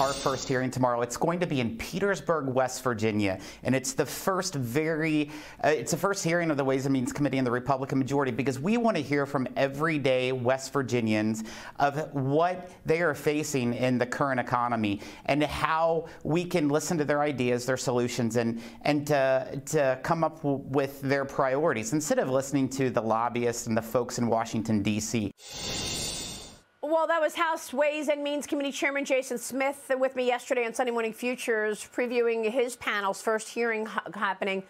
our first hearing tomorrow. It's going to be in Petersburg, West Virginia, and it's the first hearing of the Ways and Means Committee and the Republican majority, because we want to hear from everyday West Virginians of what they are facing in the current economy and how we can listen to their ideas, their solutions, and to come up with their priorities instead of listening to the lobbyists and the folks in Washington, D.C. Well, that was House Ways and Means Committee Chairman Jason Smith with me yesterday on Sunday Morning Futures, previewing his panel's first hearing happening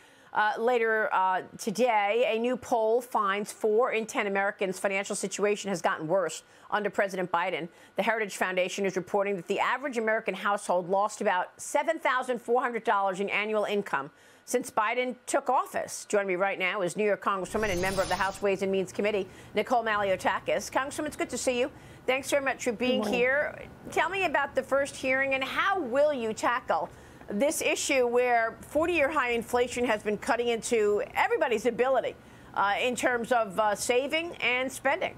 later today. A new poll finds 4 in 10 Americans' financial situation has gotten worse under President Biden. The Heritage Foundation is reporting that the average American household lost about $7,400 in annual income since Biden took office. Joining me right now is New York Congresswoman and member of the House Ways and Means Committee, Nicole Malliotakis. Congresswoman, it's good to see you. Thanks very much for being here. Tell me about the first hearing and how will you tackle this issue where 40-year high inflation has been cutting into everybody's ability in terms of saving and spending?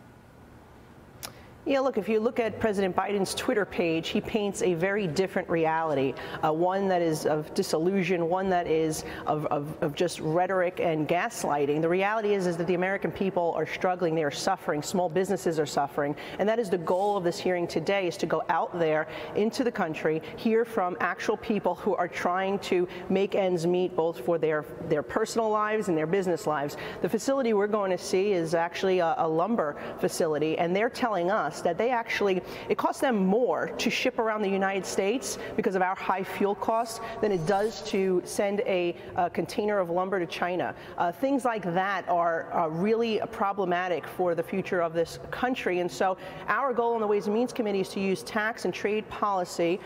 Yeah, look, if you look at President Biden's Twitter page, he paints a very different reality, one that is of disillusion, one that is of just rhetoric and gaslighting. The reality is that the American people are struggling. They are suffering. Small businesses are suffering. And that is the goal of this hearing today, is to go out there into the country, hear from actual people who are trying to make ends meet both for their personal lives and their business lives. The facility we're going to see is actually a lumber facility, and they're telling us that it costs them more to ship around the United States because of our high fuel costs than it does to send a container of lumber to China. Things like that are really problematic for the future of this country. And so our goal in the Ways and Means Committee is to use tax and trade policy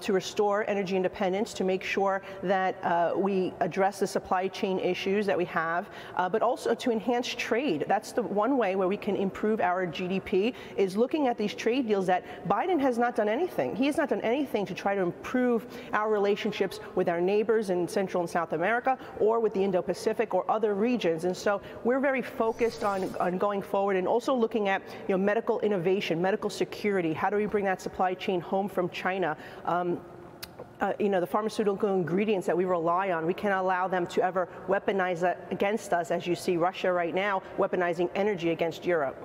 to restore energy independence, to make sure that we address the supply chain issues that we have, but also to enhance trade. That's the one way where we can improve our GDP, is looking at these trade deals that Biden has not done anything. He has not done anything to try to improve our relationships with our neighbors in Central and South America or with the Indo-Pacific or other regions. And so we're very focused on going forward and also looking at medical innovation, medical security. How do we bring that supply chain home from China? The pharmaceutical ingredients that we rely on, we cannot allow them to ever weaponize that against us, as you see Russia right now weaponizing energy against Europe.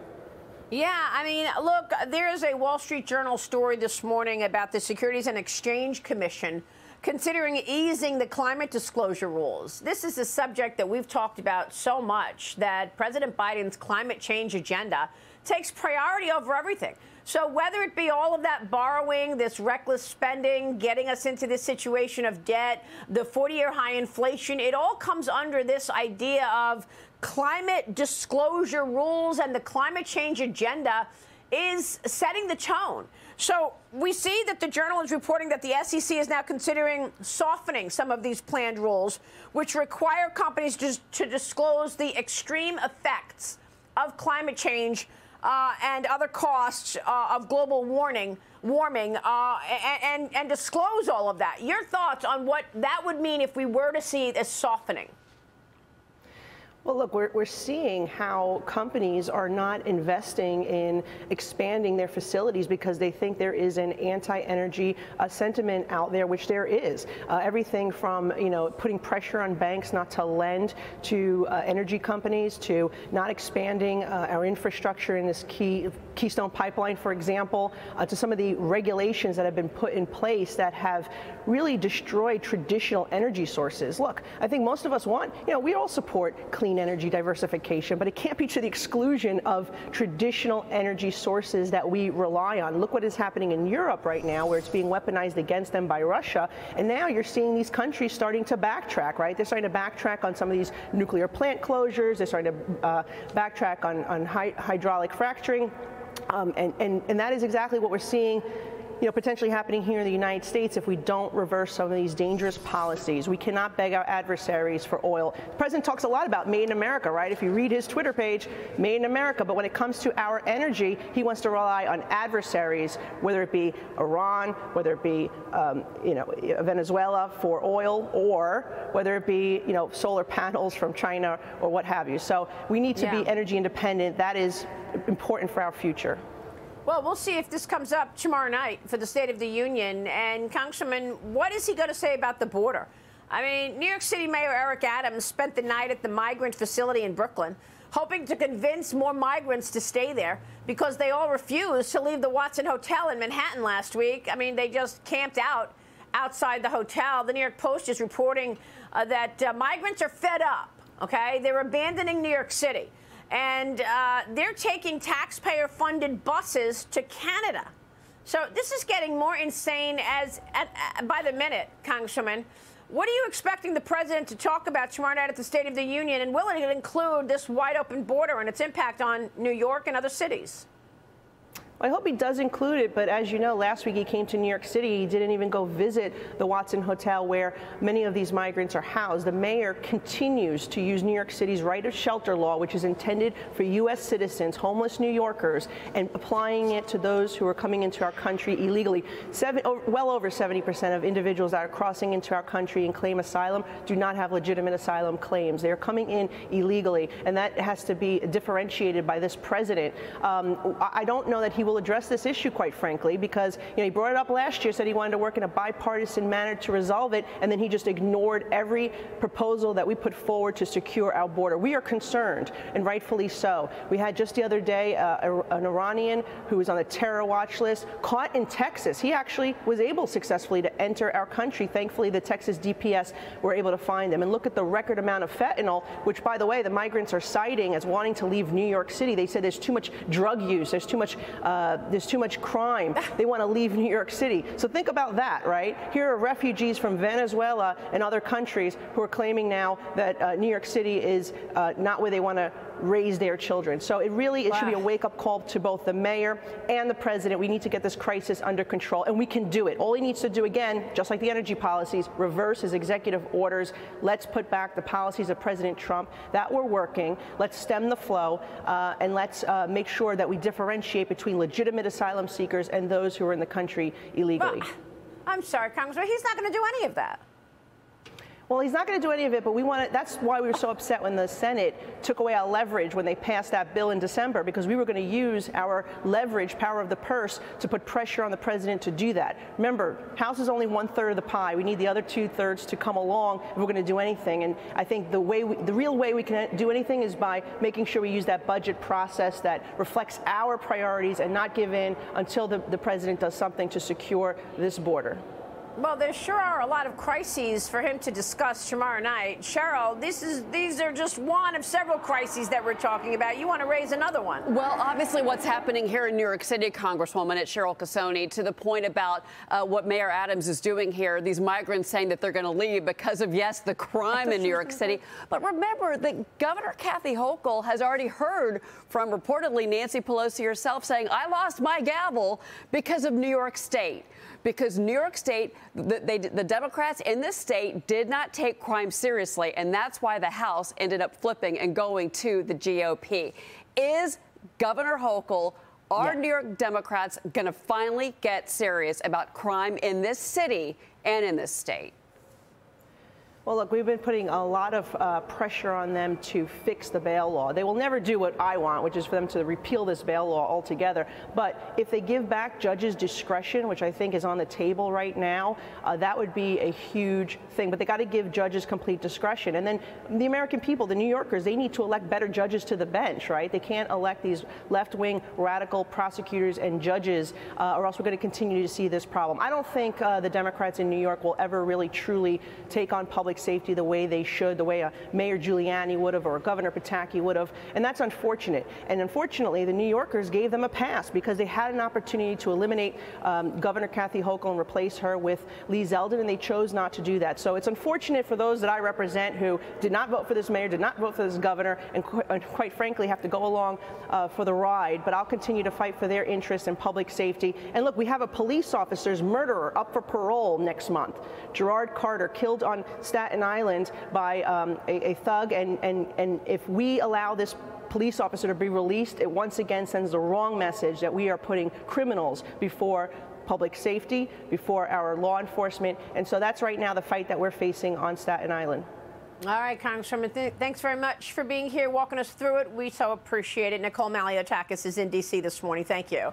Yeah, I mean, look, there is a Wall Street Journal story this morning about the Securities and Exchange Commission considering easing the climate disclosure rules. This is a subject that we've talked about so much, that President Biden's climate change agenda takes priority over everything. So whether it be all of that borrowing, this reckless spending, getting us into this situation of debt, the 40-year high inflation, it all comes under this idea of climate disclosure rules, and the climate change agenda is setting the tone. So we see that the Journal is reporting that the SEC is now considering softening some of these planned rules, which require companies to disclose the extreme effects of climate change and other costs of global warming, and disclose all of that. Your thoughts on what that would mean if we were to see this softening? Well, look, we're seeing how companies are not investing in expanding their facilities because they think there is an anti-energy sentiment out there, which there is. Everything from, putting pressure on banks not to lend to energy companies, to not expanding our infrastructure in this Keystone Pipeline, for example, to some of the regulations that have been put in place that have really destroyed traditional energy sources. Look, I think most of us want, we all support clean energy diversification, but it can't be to the exclusion of traditional energy sources that we rely on. Look what is happening in Europe right now, where it's being weaponized against them by Russia. And now you're seeing these countries starting to backtrack, right? They're starting to backtrack on some of these nuclear plant closures. They're starting to backtrack on hydraulic fracturing. And that is exactly what we're seeing potentially happening here in the United States if we don't reverse some of these dangerous policies. We cannot beg our adversaries for oil. The president talks a lot about made in America, right? If you read his Twitter page, made in America. But when it comes to our energy, he wants to rely on adversaries, whether it be Iran, whether it be Venezuela for oil, or whether it be solar panels from China or what have you. So we need to be energy independent. That is important for our future. Well, we'll see if this comes up tomorrow night for the State of the Union. And, Congressman, what is he going to say about the border? I mean, New York City Mayor Eric Adams spent the night at the migrant facility in Brooklyn, hoping to convince more migrants to stay there because they all refused to leave the Watson Hotel in Manhattan last week. I mean, they just camped out outside the hotel. The New York Post is reporting that migrants are fed up, okay? They're abandoning New York City. And they're taking taxpayer-funded buses to Canada. So this is getting more insane by the minute, Congressman. What are you expecting the president to talk about tomorrow night at the State of the Union? And will it include this wide-open border and its impact on New York and other cities? I hope he does include it, but as you know, last week he came to New York City. He didn't even go visit the Watson Hotel where many of these migrants are housed. The mayor continues to use New York City's right of shelter law, which is intended for U.S. citizens, homeless New Yorkers, and applying it to those who are coming into our country illegally. Well over 70% of individuals that are crossing into our country and claim asylum do not have legitimate asylum claims. They're coming in illegally, and that has to be differentiated by this president. I don't know that he will address this issue, quite frankly, because he brought it up last year, said he wanted to work in a bipartisan manner to resolve it, and then he just ignored every proposal that we put forward to secure our border. We are concerned, and rightfully so. We had just the other day an Iranian who was on the terror watch list caught in Texas. He actually was able successfully to enter our country. Thankfully, the Texas DPS were able to find him. And look at the record amount of fentanyl, which, by the way, the migrants are citing as wanting to leave New York City. They said there's too much drug use, there's too much crime. They want to leave New York City. So think about that, right? Here are refugees from Venezuela and other countries who are claiming now that New York City is not where they want to raise their children. So it should be a wake-up call to both the mayor and the president. We need to get this crisis under control, and we can do it. All he needs to do, again, just like the energy policies, reverse his executive orders. Let's put back the policies of President Trump that were working. Let's stem the flow, and let's make sure that we differentiate between legitimate asylum seekers and those who are in the country illegally. Well, I'm sorry, Congressman, he's not going to do any of that. Well, he's not going to do any of it, but that's why we were so upset when the Senate took away our leverage when they passed that bill in December, because we were going to use our leverage, power of the purse, to put pressure on the president to do that. Remember, House is only 1/3 of the pie. We need the other 2/3 to come along if we're going to do anything. And I think the real way we can do anything is by making sure we use that budget process that reflects our priorities and not give in until the president does something to secure this border. Well, there sure are a lot of crises for him to discuss tomorrow night. Cheryl, these are just one of several crises that we're talking about. You want to raise another one? Well, obviously what's happening here in New York City, Congresswoman, at Cheryl Casoni, to the point about what Mayor Adams is doing here, these migrants saying that they're going to leave because of, yes, the crime in New York City. But remember that Governor Kathy Hochul has already heard from reportedly Nancy Pelosi herself saying, I lost my gavel because of New York State. Because New York State, the Democrats in this state did not take crime seriously, and that's why the House ended up flipping and going to the GOP. Is Governor Hochul, New York Democrats, going to finally get serious about crime in this city and in this state? Well, look, we've been putting a lot of pressure on them to fix the bail law. They will never do what I want, which is for them to repeal this bail law altogether. But if they give back judges' discretion, which I think is on the table right now, that would be a huge thing. But they got to give judges complete discretion. And then the American people, the New Yorkers, they need to elect better judges to the bench, right? They can't elect these left-wing radical prosecutors and judges, or else we're going to continue to see this problem. I don't think the Democrats in New York will ever really, truly take on public safety the way they should, the way a Mayor Giuliani would have or a Governor Pataki would have, and that's unfortunate. And unfortunately, the New Yorkers gave them a pass because they had an opportunity to eliminate Governor Kathy Hochul and replace her with Lee Zeldin, and they chose not to do that. So it's unfortunate for those that I represent who did not vote for this mayor, did not vote for this governor, and quite frankly have to go along for the ride. But I'll continue to fight for their interests and public safety. And look, we have a police officer's murderer up for parole next month. Gerard Carter, killed on Staten Island by a thug, and if we allow this police officer to be released, it once again sends the wrong message that we are putting criminals before public safety, before our law enforcement, and so that's right now the fight that we're facing on Staten Island. All right, Congresswoman, thanks very much for being here, walking us through it. We so appreciate it. Nicole Malliotakis is in D.C. this morning. Thank you.